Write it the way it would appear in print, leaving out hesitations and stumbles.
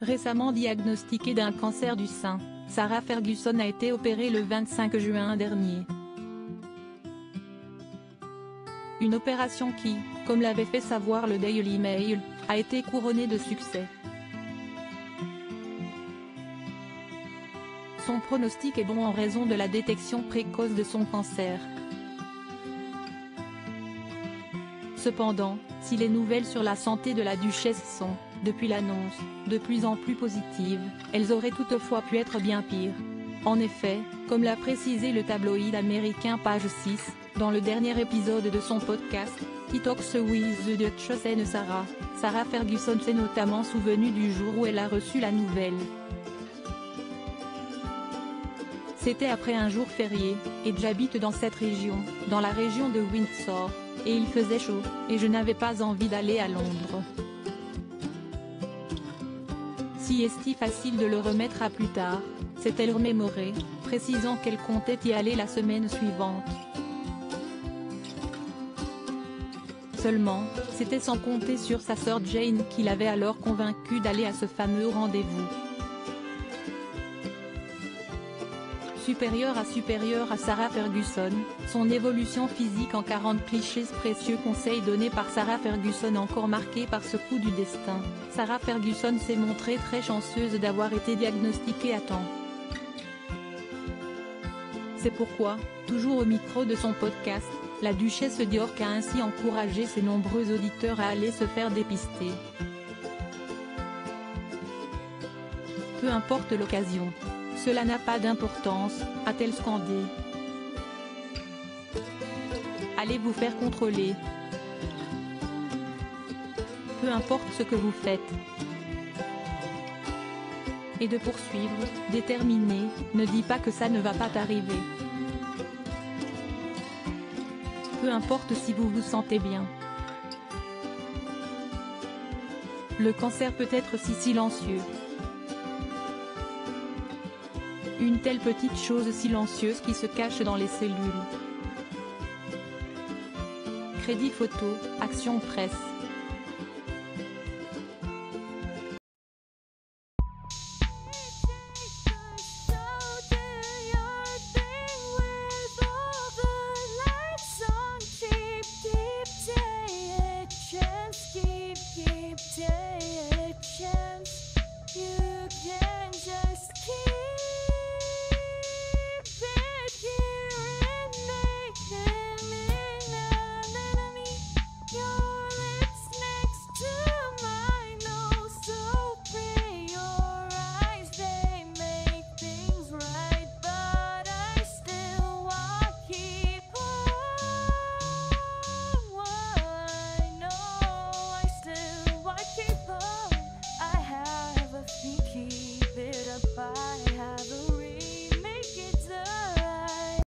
Récemment diagnostiquée d'un cancer du sein, Sarah Ferguson a été opérée le 25 juin dernier. Une opération qui, comme l'avait fait savoir le Daily Mail, a été couronnée de succès. Son pronostic est bon en raison de la détection précoce de son cancer. Cependant, si les nouvelles sur la santé de la duchesse sont, depuis l'annonce, de plus en plus positives, elles auraient toutefois pu être bien pires. En effet, comme l'a précisé le tabloïd américain Page 6, dans le dernier épisode de son podcast, Tea Talks with the Duchess and Sarah Ferguson s'est notamment souvenue du jour où elle a reçu la nouvelle. C'était après un jour férié, et j'habite dans cette région, dans la région de Windsor, et il faisait chaud, et je n'avais pas envie d'aller à Londres. Si est-il facile de le remettre à plus tard, s'est-elle remémorée, précisant qu'elle comptait y aller la semaine suivante. Seulement, c'était sans compter sur sa sœur Jane qui l'avait alors convaincue d'aller à ce fameux rendez-vous. Supérieure à Sarah Ferguson, son évolution physique en 40 clichés précieux conseils donnés par Sarah Ferguson encore marqués par ce coup du destin, Sarah Ferguson s'est montrée très chanceuse d'avoir été diagnostiquée à temps. C'est pourquoi, toujours au micro de son podcast, la duchesse d'York a ainsi encouragé ses nombreux auditeurs à aller se faire dépister. Peu importe l'occasion. Cela n'a pas d'importance, a-t-elle scandé. Allez vous faire contrôler. Peu importe ce que vous faites. Et de poursuivre, déterminé, ne dis pas que ça ne va pas t'arriver. Peu importe si vous vous sentez bien. Le cancer peut être si silencieux. Une telle petite chose silencieuse qui se cache dans les cellules. Crédit photo, Action Presse.